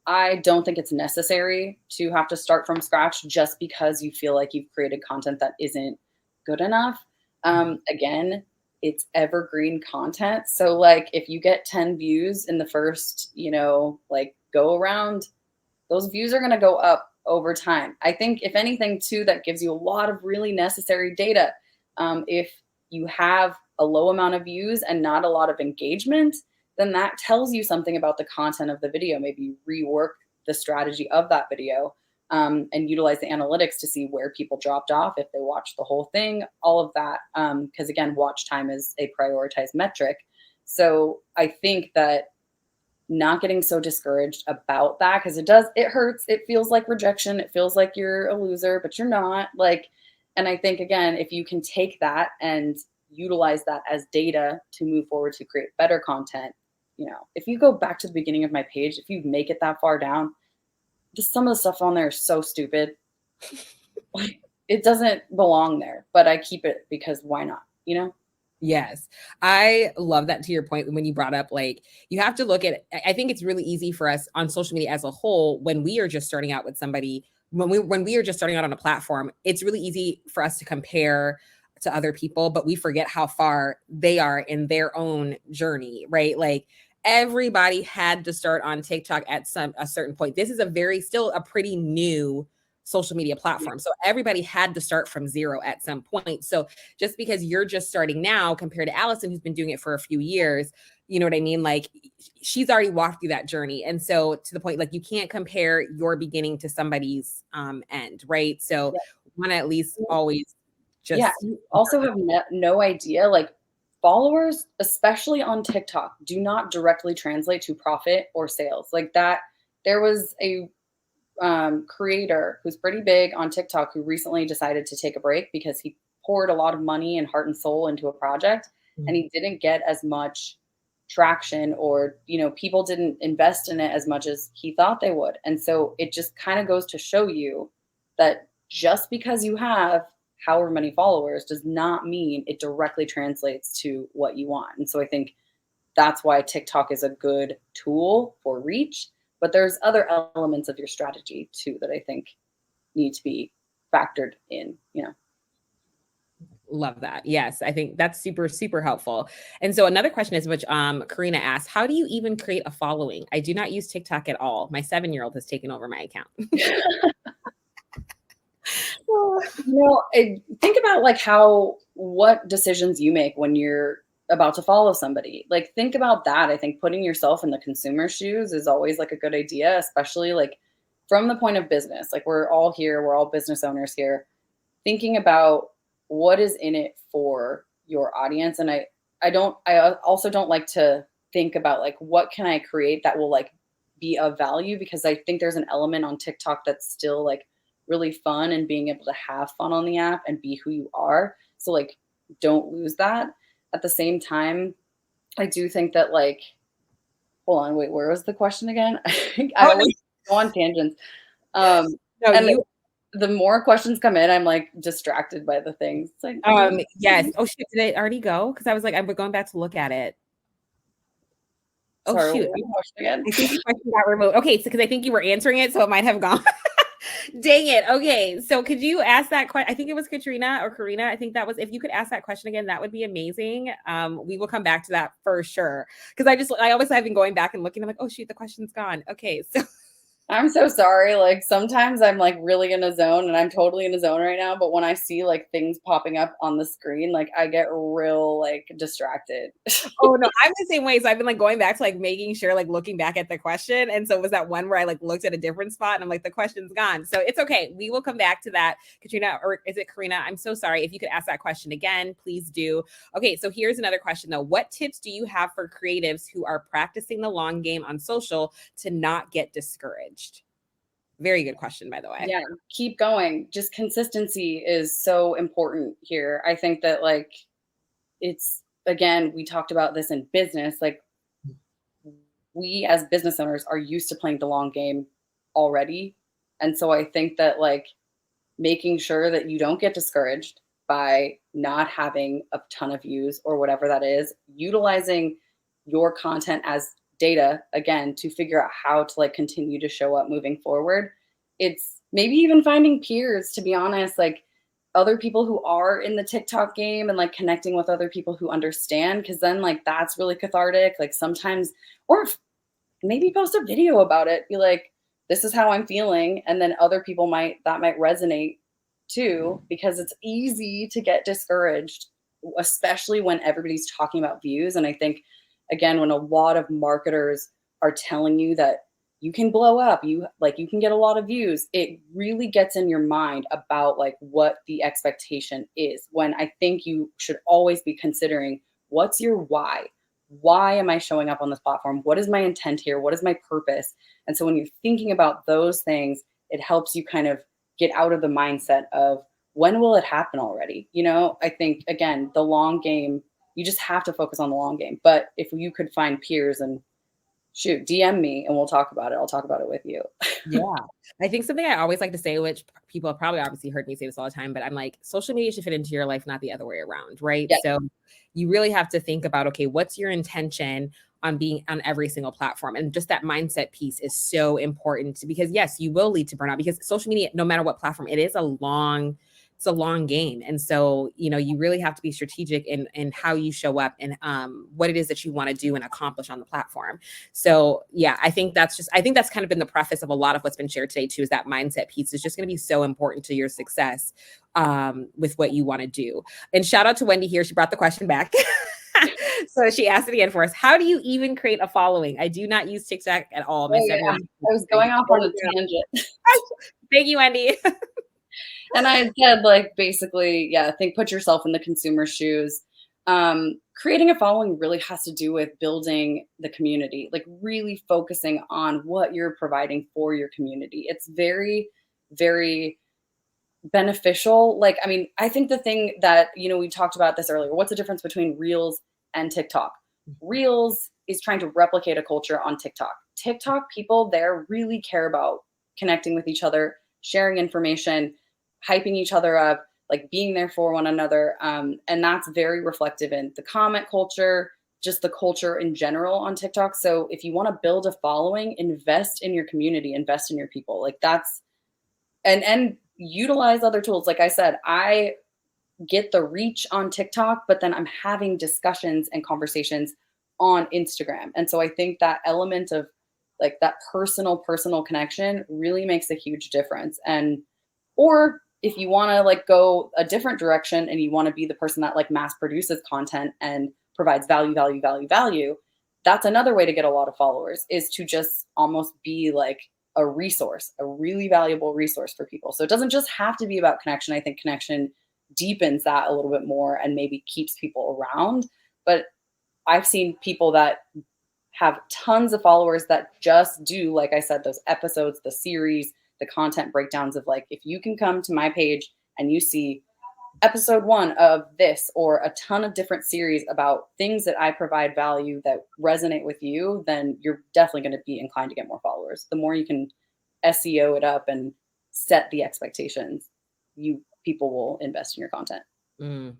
I don't think it's necessary to have to start from scratch just because you feel like you've created content that isn't good enough. Again, it's evergreen content. So like if you get 10 views in the first, like go around, those views are going to go up over time. I think if anything too, that gives you a lot of really necessary data. If you have a low amount of views and not a lot of engagement, then that tells you something about the content of the video. Maybe you rework the strategy of that video and utilize the analytics to see where people dropped off, if they watched the whole thing, all of that. Because again, watch time is a prioritized metric. So I think that not getting so discouraged about that, because it hurts. It feels like rejection. It feels like you're a loser, but you're not. Like, and I think, again, if you can take that and utilize that as data to move forward to create better content, if you go back to the beginning of my page, if you make it that far down, just some of the stuff on there is so stupid. Like, it doesn't belong there, but I keep it because why not, Yes. I love that, to your point, when you brought up, like, you have to look at, I think it's really easy for us on social media as a whole, when we are just starting out with somebody, when we are just starting out on a platform, it's really easy for us to compare to other people, but we forget how far they are in their own journey, right? Like, everybody had to start on TikTok at a certain point. This is still a pretty new social media platform. So everybody had to start from zero at some point. So just because you're just starting now compared to Allison, who's been doing it for a few years, you know what I mean? Like, she's already walked through that journey. And so to the point, like, you can't compare your beginning to somebody's end, right? So want to at least always just you also have no idea, like, followers, especially on TikTok, do not directly translate to profit or sales. Like that, there was a creator who's pretty big on TikTok who recently decided to take a break because he poured a lot of money and heart and soul into a project, and he didn't get as much traction, or people didn't invest in it as much as he thought they would. And so it just kind of goes to show you that just because you have however many followers does not mean it directly translates to what you want. And so I think that's why TikTok is a good tool for reach. But there's other elements of your strategy too that I think need to be factored in, Love that. Yes, I think that's super, super helpful. And so another question is, which Karina asked, how do you even create a following? I do not use TikTok at all. My 7-year-old has taken over my account. Think about like what decisions you make when you're about to follow somebody. Like, think about that. I think putting yourself in the consumer shoes is always like a good idea, especially like from the point of business. Like, we're all here, we're all business owners here, thinking about what is in it for your audience. And I also don't like to think about like what can I create that will like be of value, because I think there's an element on TikTok that's still like really fun, and being able to have fun on the app and be who you are. So like, don't lose that. At the same time, I do think that like, hold on, wait, where was the question again? I Oh, always go on tangents. Um, no, and you. the more questions come in, I'm like distracted by the things. It's like, Yes. Oh shoot, did it already go? Because I was like, I'm going back to look at it. Oh sorry, shoot. what was the question again? I think the question got removed. Okay, so because I think you were answering it, so it might have gone. Dang it. Okay. So could you ask that question? I think it was Katrina or Karina. I think that was, if you could ask that question again, that would be amazing. We will come back to that for sure. Because I always have been going back and looking. I'm like, oh shoot, the question's gone. Okay. So I'm so sorry. Like, sometimes I'm like really in a zone, and I'm totally in a zone right now. But when I see like things popping up on the screen, like I get real like distracted. oh no, I'm the same way. So I've been like going back to like making sure, like looking back at the question. And so it was that one where I like looked at a different spot and I'm like, the question's gone. So it's okay. We will come back to that. Katrina, or is it Karina? I'm so sorry. If you could ask that question again, please do. Okay. So here's another question though. What tips do you have for creatives who are practicing the long game on social to not get discouraged? Very good question, by the way. Yeah, keep going. Just consistency is so important here. I think that like, it's, again, we talked about this in business. Like, we as business owners are used to playing the long game already. And so I think that like making sure that you don't get discouraged by not having a ton of views or whatever that is, utilizing your content as data again to figure out how to like continue to show up moving forward. It's maybe even finding peers, to be honest, like other people who are in the TikTok game, and like connecting with other people who understand, because then like that's really cathartic. Like, sometimes, or maybe post a video about it, be like, this is how I'm feeling, and then other people might resonate too, because it's easy to get discouraged, especially when everybody's talking about views. And I think, again, when a lot of marketers are telling you that you can blow up, you can get a lot of views, it really gets in your mind about like what the expectation is, when I think you should always be considering, what's your why? Why am I showing up on this platform? What is my intent here? What is my purpose? And so when you're thinking about those things, it helps you kind of get out of the mindset of, when will it happen already? I think, again, the long game, you just have to focus on the long game. But if you could find peers, and shoot, DM me and we'll talk about it. I'll talk about it with you. Yeah. I think something I always like to say, which people have probably obviously heard me say this all the time, but I'm like, social media should fit into your life, not the other way around, right? Yeah. So you really have to think about, okay, what's your intention on being on every single platform? And just that mindset piece is so important, because yes, you will lead to burnout, because social media, no matter what platform, it's a long game. And so, you really have to be strategic in how you show up, and what it is that you want to do and accomplish on the platform. So yeah, I think that's kind of been the preface of a lot of what's been shared today too, is that mindset piece is just going to be so important to your success with what you want to do. And shout out to Wendy here. She brought the question back. So she asked it again for us. How do you even create a following? I do not use TikTok at all. Oh, yeah. I was going off on a tangent. Thank you, Wendy. And I said, like, basically, yeah, put yourself in the consumer shoes. Creating a following really has to do with building the community, like really focusing on what you're providing for your community. It's very, very beneficial. Like, I mean, I think the thing that, we talked about this earlier, what's the difference between Reels and TikTok? Reels is trying to replicate a culture on TikTok. TikTok people there really care about connecting with each other, sharing information, hyping each other up, like being there for one another. And that's very reflective in the comment culture, just the culture in general on TikTok. So if you want to build a following, invest in your community, invest in your people. Like, that's, and utilize other tools. Like I said, I get the reach on TikTok, but then I'm having discussions and conversations on Instagram. And so I think that element of like that personal connection really makes a huge difference. And, or if you want to like go a different direction and you want to be the person that like mass produces content and provides value, value, value, value, that's another way to get a lot of followers, is to just almost be like a resource, a really valuable resource for people. So it doesn't just have to be about connection. I think connection deepens that a little bit more and maybe keeps people around. But I've seen people that have tons of followers that just do, like I said, those episodes, the series, the content breakdowns of like, if you can come to my page and you see episode 1 of this or a ton of different series about things that I provide value that resonate with you, then you're definitely going to be inclined to get more followers. The more you can SEO it up and set the expectations, people will invest in your content.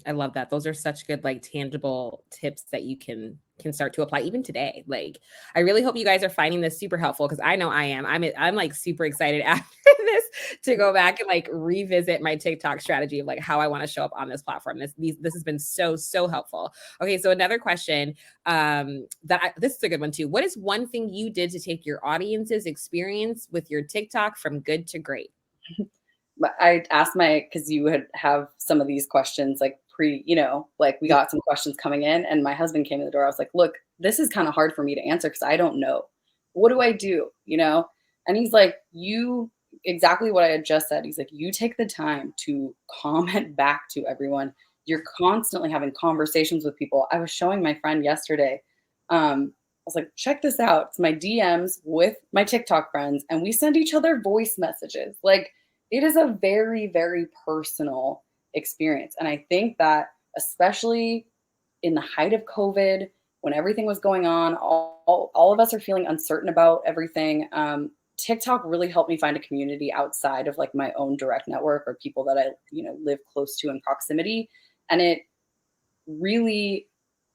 I love that. Those are such good, like, tangible tips that you can start to apply even today. Like, I really hope you guys are finding this super helpful, because I know I am. I'm like super excited after this to go back and like revisit my TikTok strategy of like how I want to show up on this platform. This has been so helpful. Okay, so another question this is a good one too. What is one thing you did to take your audience's experience with your TikTok from good to great? But I asked because you would have some of these questions like like we got some questions coming in, and my husband came in the door. I was like, look, this is kind of hard for me to answer because I don't know. What do I do? And he's like, exactly what I had just said. He's like, you take the time to comment back to everyone. You're constantly having conversations with people. I was showing my friend yesterday. I was like, check this out. It's my DMs with my TikTok friends, and we send each other voice messages. Like, it is a very, very personal experience. And I think that especially in the height of COVID, when everything was going on, all of us are feeling uncertain about everything. TikTok really helped me find a community outside of like my own direct network or people that I, live close to in proximity. And it really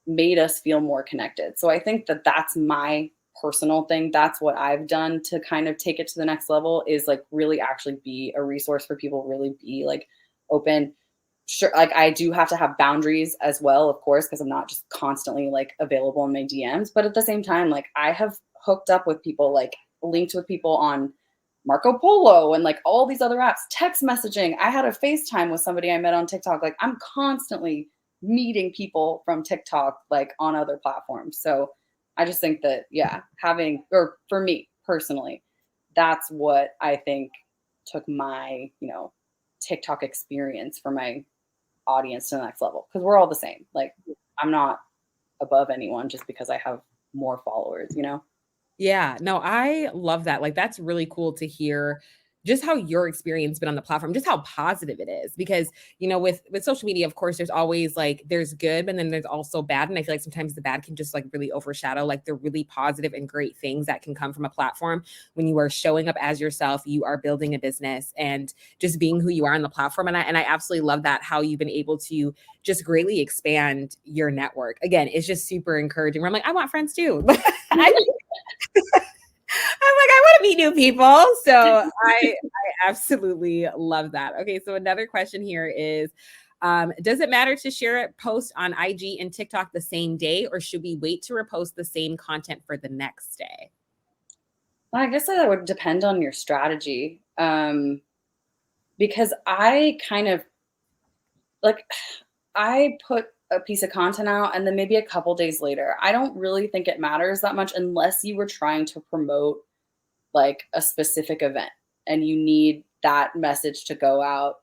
made us feel more connected. So I think that that's my personal thing. That's what I've done to kind of take it to the next level, is like really actually be a resource for people, really be like open. Sure, like I do have to have boundaries as well, of course, because I'm not just constantly like available in my DMs. But at the same time, like I have hooked up with people, like linked with people on Marco Polo and like all these other apps, text messaging. I had a FaceTime with somebody I met on TikTok. Like I'm constantly meeting people from TikTok, like on other platforms. So I just think that, for me personally, that's what I think took my, TikTok experience for my audience to the next level. Because we're all the same. Like I'm not above anyone just because I have more followers. Yeah, no, I love that. Like, that's really cool to hear just how your experience been on the platform, just how positive it is. Because, with social media, of course, there's always like, there's good, but then there's also bad. And I feel like sometimes the bad can just like really overshadow like the really positive and great things that can come from a platform. When you are showing up as yourself, you are building a business and just being who you are on the platform. And I absolutely love that, how you've been able to just greatly expand your network. Again, it's just super encouraging. Where I'm like, I want friends too. I'm like, I want to meet new people. So I absolutely love that. Okay, so another question here is, does it matter to share a post on IG and TikTok the same day, or should we wait to repost the same content for the next day? Well, I guess that would depend on your strategy. Because I kind of like, I put a piece of content out and then maybe a couple days later, I don't really think it matters that much unless you were trying to promote like a specific event and you need that message to go out,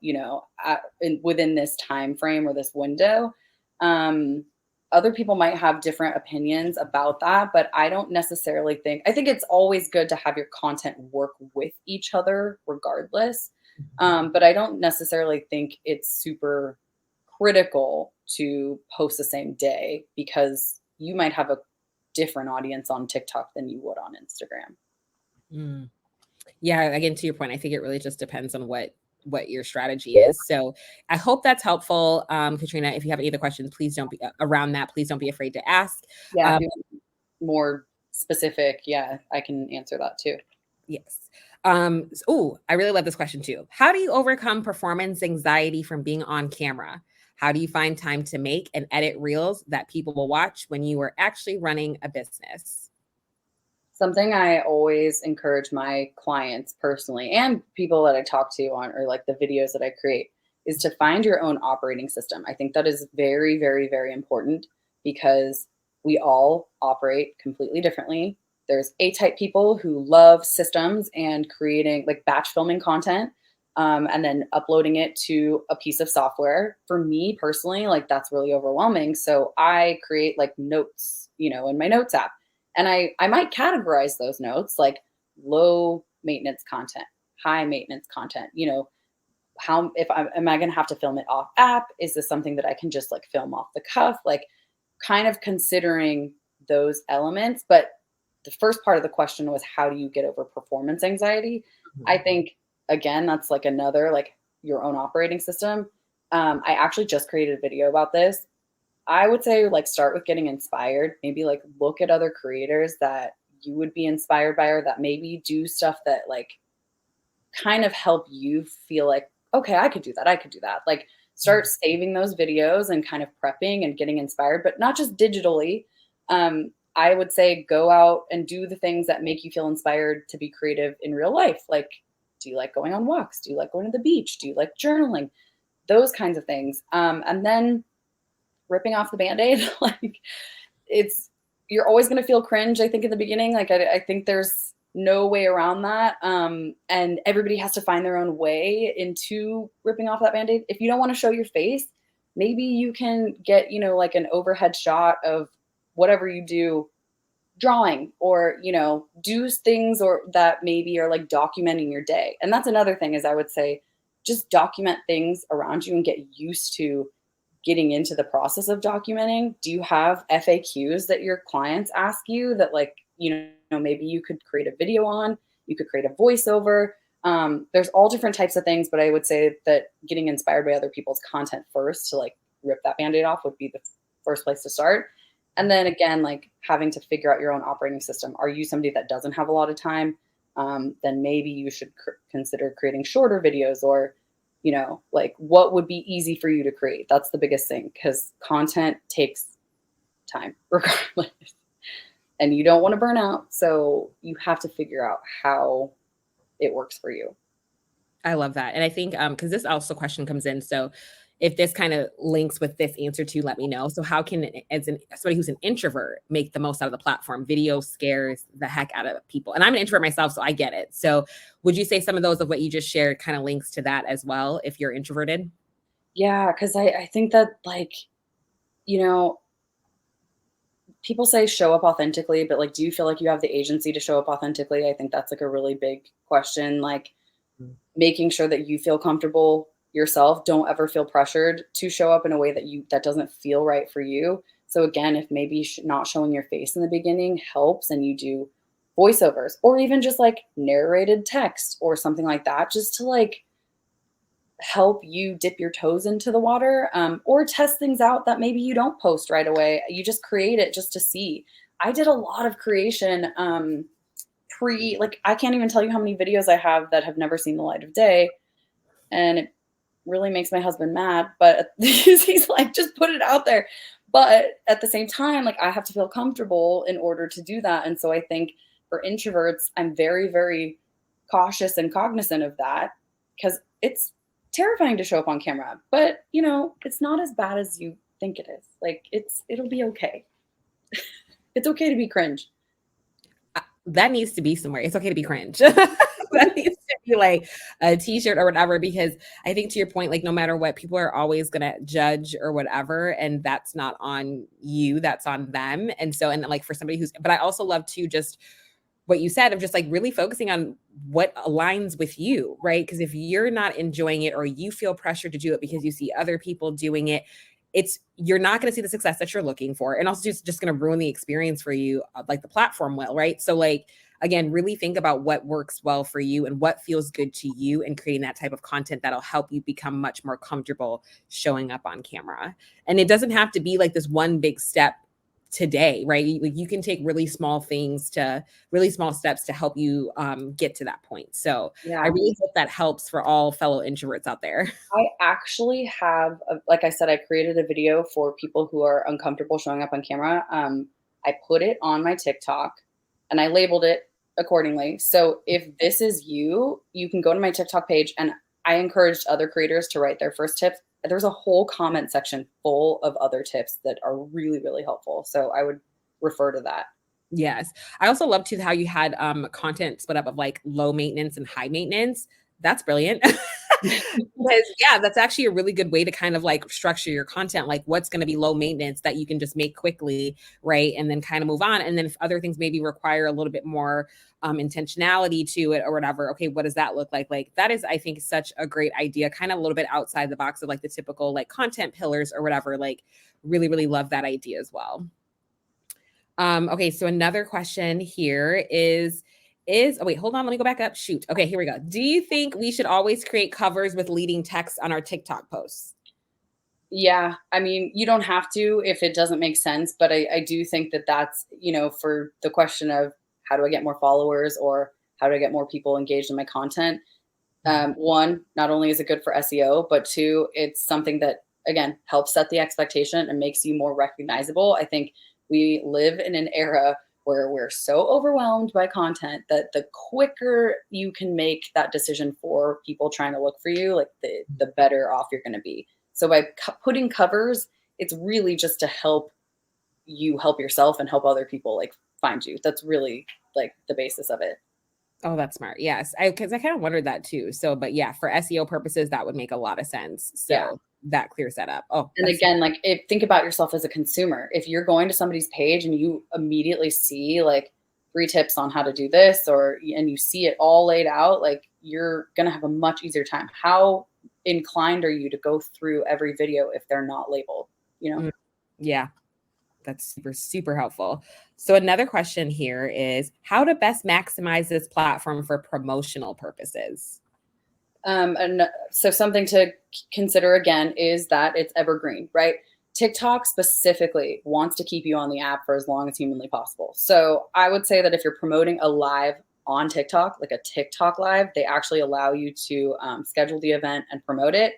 within this time frame or this window. Other people might have different opinions about that, but I don't necessarily I think it's always good to have your content work with each other regardless. But I don't necessarily think it's super critical to post the same day, because you might have a different audience on TikTok than you would on Instagram. Mm. Yeah, again, to your point, I think it really just depends on what your strategy is. So I hope that's helpful. Katrina, if you have any other questions, please don't be around that. Please don't be afraid to ask. Yeah, more specific. Yeah, I can answer that too. Yes. Oh, I really love this question too. How do you overcome performance anxiety from being on camera? How do you find time to make and edit reels that people will watch when you are actually running a business? Something I always encourage my clients personally and people that I talk to on, or like the videos that I create, is to find your own operating system. I think that is very, very, very important, because we all operate completely differently. There's A-type people who love systems and creating like batch filming content, and then uploading it to a piece of software. For me personally, like that's really overwhelming. So I create like notes, in my notes app. And I might categorize those notes like low maintenance content, high maintenance content, how if I am I going to have to film it off app? Is this something that I can just like film off the cuff? Like kind of considering those elements. But the first part of the question was how do you get over performance anxiety? I think again, that's like another like your own operating system. I actually just created a video about this. I would say like start with getting inspired. Maybe like look at other creators that you would be inspired by or that maybe do stuff that like kind of help you feel like, okay, I could do that. I could do that. Like start saving those videos and kind of prepping and getting inspired, but not just digitally. I would say go out and do the things that make you feel inspired to be creative in real life. Like, do you like going on walks? Do you like going to the beach? Do you like journaling? Those kinds of things. And then ripping off the band-aid, like you're always going to feel cringe, I think, in the beginning. Like, I think there's no way around that. And everybody has to find their own way into ripping off that band-aid. If you don't want to show your face, maybe you can get, like an overhead shot of whatever you do drawing or, do things or that maybe are like documenting your day. And that's another thing is I would say, just document things around you and get used to getting into the process of documenting. Do you have FAQs that your clients ask you that like, maybe you could create a video on, you could create a voiceover. There's all different types of things, but I would say that getting inspired by other people's content first to like rip that band-aid off would be the first place to start. And then again, like having to figure out your own operating system. Are you somebody that doesn't have a lot of time? Then maybe you should consider creating shorter videos or, like what would be easy for you to create. That's the biggest thing because content takes time regardless. And you don't want to burn out. So you have to figure out how it works for you. I love that. And I think, because this also question comes in. So if this kind of links with this answer too, let me know. So how can, somebody who's an introvert, make the most out of the platform? Video scares the heck out of people. And I'm an introvert myself, so I get it. So would you say some of those of what you just shared kind of links to that as well, if you're introverted? Yeah, because I think that like, you know, people say show up authentically, but like, do you feel like you have the agency to show up authentically? I think that's like a really big question. Like making sure that you feel comfortable yourself. Don't ever feel pressured to show up in a way that doesn't feel right for you. So again, if maybe not showing your face in the beginning helps and you do voiceovers or even just like narrated text or something like that, just to like help you dip your toes into the water, or test things out that maybe you don't post right away. You just create it just to see. I did a lot of creation like I can't even tell you how many videos I have that have never seen the light of day. And it really makes my husband mad, but he's like, just put it out there. But at the same time, like I have to feel comfortable in order to do that. And so I think for introverts, I'm very, very cautious and cognizant of that because it's terrifying to show up on camera, but it's not as bad as you think it is. Like it'll be okay. It's okay to be cringe. That needs to be somewhere. It's okay to be cringe. That needs to be like a t-shirt or whatever, because I think to your point, like no matter what, people are always going to judge or whatever. And that's not on you, that's on them. And so, and like for somebody but I also love to just what you said of just like really focusing on what aligns with you, right? Because if you're not enjoying it or you feel pressured to do it because you see other people doing it, you're not going to see the success that you're looking for. And also just going to ruin the experience for you, like the platform will, right? So like, again, really think about what works well for you and what feels good to you and creating that type of content that'll help you become much more comfortable showing up on camera. And it doesn't have to be like this one big step today, right? You can take really small steps to help you get to that point. So Yeah. I really hope that helps for all fellow introverts out there. I actually have, like I said, I created a video for people who are uncomfortable showing up on camera. I put it on my TikTok and I labeled it accordingly. So if this is you, you can go to my TikTok page, and I encouraged other creators to write their first there's a whole comment section full of other tips that are really, really helpful. So I would refer to that. Yes. I also love too how you had content split up of like low maintenance and high maintenance. That's brilliant. Because yeah, that's actually a really good way to kind of like structure your content, like what's going to be low maintenance that you can just make quickly, right? And then kind of move on. And then if other things maybe require a little bit more intentionality to it or whatever, okay, what does that look like? Like that is, I think, such a great idea, kind of a little bit outside the box of like the typical like content pillars or whatever. Like really, really love that idea as well. Okay, so another question here is oh wait, hold on, let me go back up. Shoot. Okay, here we go. Do you think we should always create covers with leading text on our TikTok posts? Yeah, I mean, you don't have to if it doesn't make sense, but I do think that that's, for the question of how do I get more followers or how do I get more people engaged in my content? One, not only is it good for SEO, but two, it's something that, again, helps set the expectation and makes you more recognizable. I think we live in an era where we're so overwhelmed by content that the quicker you can make that decision for people trying to look for you, like the better off you're going to be. So by putting covers, it's really just to help you help yourself and help other people like find you. That's really like the basis of it. Oh, that's smart. Yes. Because I kind of wondered that too. So, but yeah, for SEO purposes, that would make a lot of sense. Yeah. So that clears that up. Oh, And again, like think about yourself as a consumer. If you're going to somebody's page and you immediately see like 3 tips on how to do this, and you see it all laid out, like you're gonna have a much easier time. How inclined are you to go through every video if they're not labeled? yeah. That's super, super helpful. So another question here is how to best maximize this platform for promotional purposes. And so something to consider again is that it's evergreen, right? TikTok specifically wants to keep you on the app for as long as humanly possible. So I would say that if you're promoting a live on TikTok, like a TikTok live, they actually allow you to schedule the event and promote it.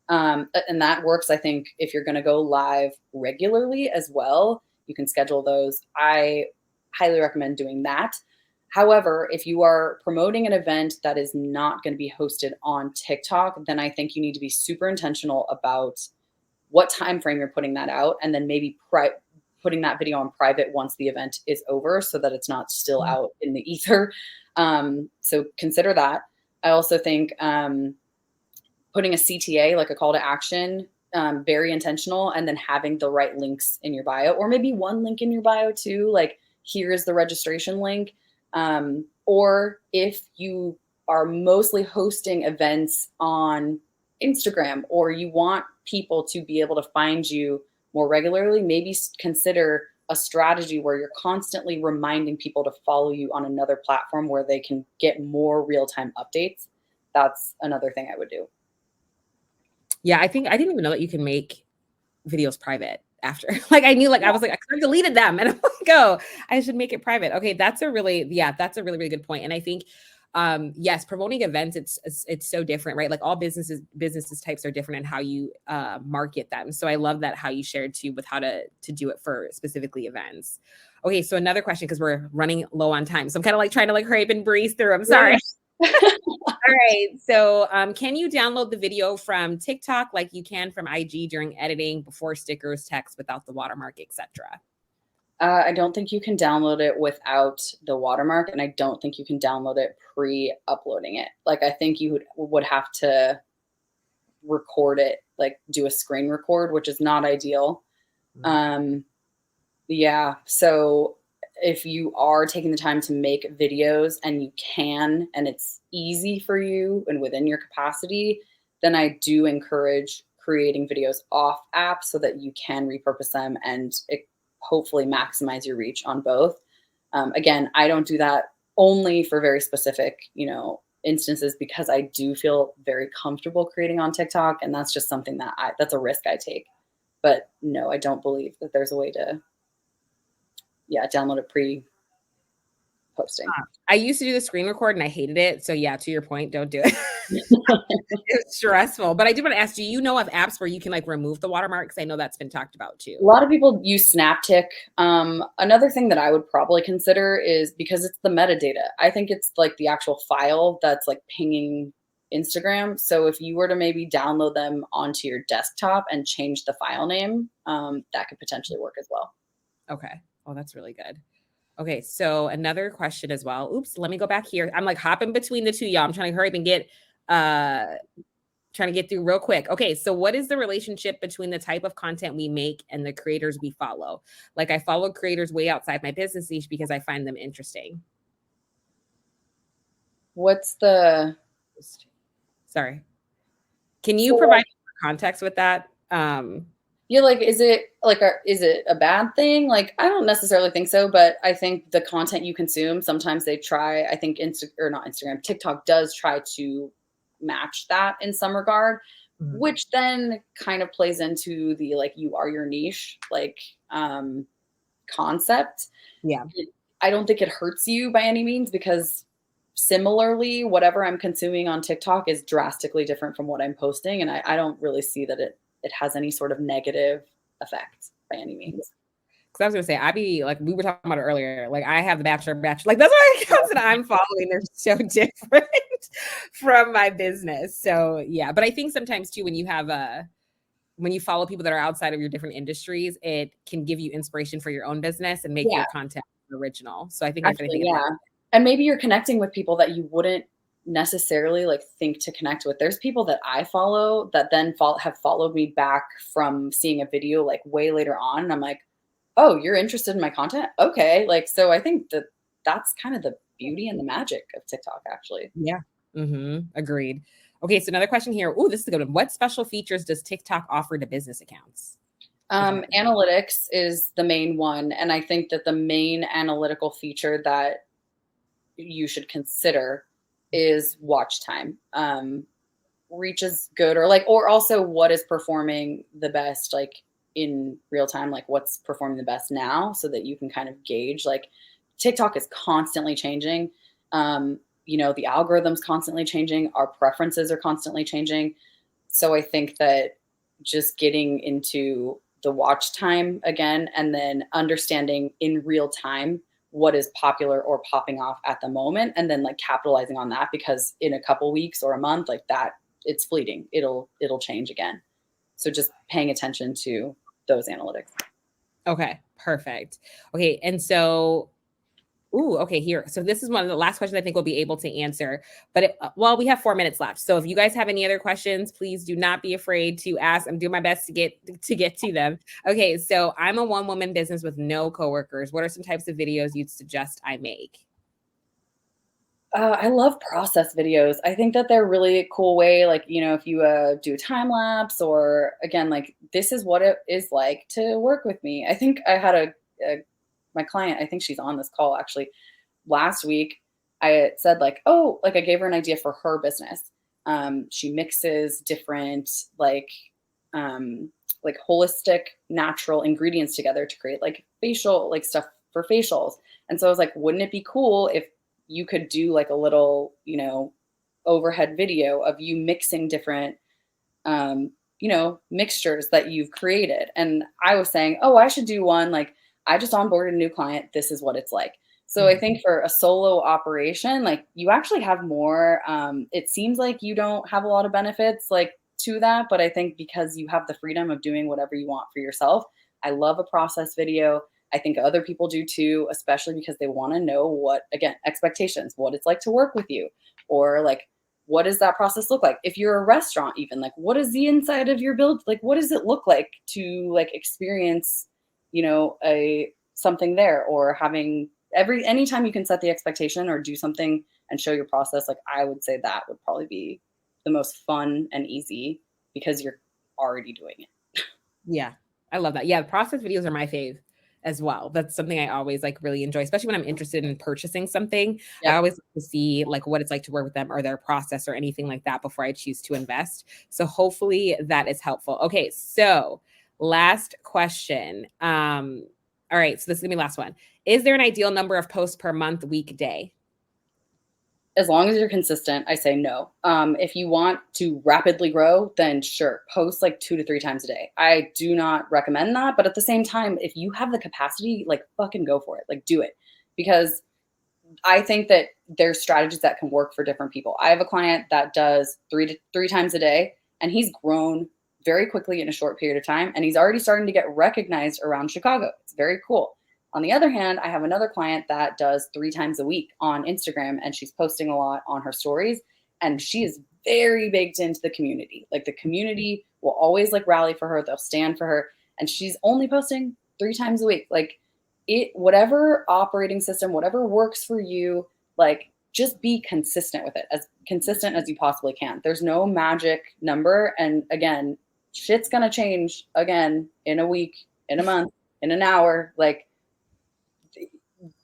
And that works, I think, if you're going to go live regularly as well, you can schedule those. I highly recommend doing that. However, if you are promoting an event that is not going to be hosted on TikTok, then I think you need to be super intentional about what time frame you're putting that out, and then maybe putting that video on private once the event is over so that it's not still out in the ether. So consider that. I also think putting a CTA, like a call to action, very intentional, and then having the right links in your bio, or maybe one link in your bio too, like here's the registration link. Or if you are mostly hosting events on Instagram, or you want people to be able to find you more regularly, maybe consider a strategy where you're constantly reminding people to follow you on another platform where they can get more real-time updates. That's another thing I would do. Yeah, I think I didn't even know that you can make videos private after. Like I knew, like I was like, I deleted them, and I'm like, oh, I should make it private. Okay, that's a really, really good point. And I think, yes, promoting events, it's so different, right? Like all businesses types are different in how you market them. So I love that how you shared too with how to do it for specifically events. Okay, so another question because we're running low on time, so I'm kind of like trying to like hurry up and breeze through. I'm sorry. All right. So can you download the video from TikTok like you can from IG during editing, before stickers, text, without the watermark, etc.? I don't think you can download it without the watermark, and I don't think you can download it pre-uploading it. Like I think you would have to record it, like do a screen record, which is not ideal. Yeah. So if you are taking the time to make videos and you can, and it's easy for you and within your capacity, then I do encourage creating videos off app so that you can repurpose them and hopefully maximize your reach on both. Again, I don't do that only for very specific, instances, because I do feel very comfortable creating on TikTok. And that's just something that's a risk I take. But no, I don't believe that there's a way to download it pre-posting. I used to do the screen record and I hated it. So yeah, to your point, don't do it. It's stressful. But I do want to ask, do you know of apps where you can like remove the watermark? Because I know that's been talked about too. A lot of people use Snaptic. Another thing that I would probably consider is, because it's the metadata, I think it's like the actual file that's like pinging Instagram. So if you were to maybe download them onto your desktop and change the file name, that could potentially work as well. Okay. Oh, that's really good. Okay, so another question as well. Oops, let me go back here. I'm like hopping between the two, y'all. I'm trying to hurry up and get trying to get through real quick. Okay, so what is the relationship between the type of content we make and the creators we follow? Like I follow creators way outside my business niche because I find them interesting. What's the Sorry. Can you provide context with that? Yeah, like, is it a bad thing? Like, I don't necessarily think so, but I think the content you consume, sometimes they try, I think not Instagram, TikTok does try to match that in some regard, which then kind of plays into the like you are your niche, like concept. Yeah. I don't think it hurts you by any means because similarly, whatever I'm consuming on TikTok is drastically different from what I'm posting. And I don't really see that it has any sort of negative effect by any means. Because I was gonna say, I be like, we were talking about it earlier. Like, I have the Bachelor, like that's what accounts that I'm following. They're so different from my business. So yeah, but I think sometimes too, when you have when you follow people that are outside of your different industries, it can give you inspiration for your own business and make your content original. So I think actually, and maybe you're connecting with people that you wouldn't necessarily like think to connect with. There's people that I follow that then have followed me back from seeing a video like way later on, and I'm like, oh, you're interested in my content? Okay. Like, so I think that that's kind of the beauty and the magic of TikTok, actually. Yeah. Agreed. Okay. So another question here. Oh, this is a good one. What special features does TikTok offer to business accounts? Analytics is the main one. And I think that the main analytical feature that you should consider is watch time. Reach is good, or also what is performing the best, like in real time, like what's performing the best now, so that you can kind of gauge. Like TikTok is constantly changing. The algorithm's constantly changing. Our preferences are constantly changing. So I think that just getting into the watch time again, and then understanding in real time what is popular or popping off at the moment, and then like capitalizing on that, because in a couple weeks or a month, like that, it's fleeting. It'll change again. So just paying attention to those analytics. Okay, perfect. Okay, and so, okay, here. So this is one of the last questions I think we'll be able to answer. But we have 4 minutes left. So if you guys have any other questions, please do not be afraid to ask. I'm doing my best to get to them. Okay, so I'm a one-woman business with no coworkers. What are some types of videos you'd suggest I make? I love process videos. I think that they're really a cool way. Like, if you do a time lapse, or again, like this is what it is like to work with me. I think I had my client, I think she's on this call actually, last week. I said like, oh, like I gave her an idea for her business. She mixes different like holistic natural ingredients together to create like facial, like stuff for facials. And so I was like, wouldn't it be cool if you could do like a little, overhead video of you mixing different, mixtures that you've created. And I was saying, oh, I should do one. Like, I just onboarded a new client. This is what it's like. So I think for a solo operation, like you actually have more, it seems like you don't have a lot of benefits like to that, but I think because you have the freedom of doing whatever you want for yourself. I love a process video. I think other people do too, especially because they want to know what, again, expectations, what it's like to work with you, or like, what does that process look like? If you're a restaurant, even like, what is the inside of your build? Like, what does it look like to like experience, something there, or having anytime you can set the expectation or do something and show your process. Like, I would say that would probably be the most fun and easy because you're already doing it. Yeah, I love that. Yeah, process videos are my fave as well. That's something I always like really enjoy, especially when I'm interested in purchasing something. Yep. I always like to see like what it's like to work with them or their process or anything like that before I choose to invest. So hopefully that is helpful. Okay, so last question. All right, so this is gonna be the last one. Is there an ideal number of posts per month, weekday? As long as you're consistent, I say no. If you want to rapidly grow, then sure, post like 2 to 3 times a day. I do not recommend that, but at the same time, if you have the capacity, like fucking go for it, like do it. Because I think that there's strategies that can work for different people. I have a client that does three times a day, and he's grown very quickly in a short period of time, and he's already starting to get recognized around Chicago. It's very cool. On the other hand, I have another client that does 3 times a week on Instagram, and she's posting a lot on her stories, and she is very baked into the community. Like, the community will always like rally for her. They'll stand for her, and she's only posting 3 times a week. Like, whatever operating system, whatever works for you, like, just be consistent with it, as consistent as you possibly can. There's no magic number. And again, shit's going to change again in a week, in a month, in an hour. Like,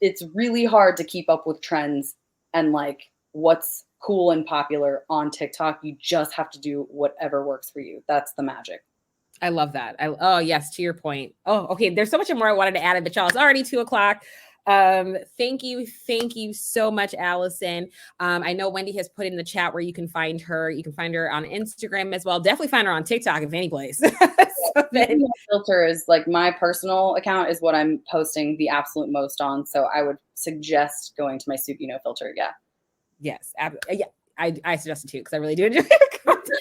it's really hard to keep up with trends and like what's cool and popular on TikTok. You just have to do whatever works for you. That's the magic. I love that. Oh, yes, to your point. Oh, okay. There's so much more I wanted to add, but y'all, it's already 2:00. Thank you so much, Allison. I know Wendy has put in the chat where you can find her. You can find her on Instagram as well. Definitely find her on TikTok, if any place. Filter is like my personal account is what I'm posting the absolute most on. So I would suggest going to my Sugahara filter. Yeah. Yes. Yeah. I suggest it too, because I really do enjoy your content.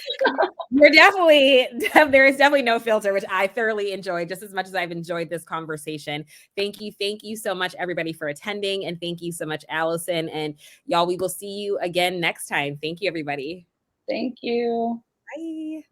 There is definitely no filter, which I thoroughly enjoyed just as much as I've enjoyed this conversation. Thank you so much, everybody, for attending, and thank you so much, Allison. And y'all, we will see you again next time. Thank you, everybody. Thank you. Bye.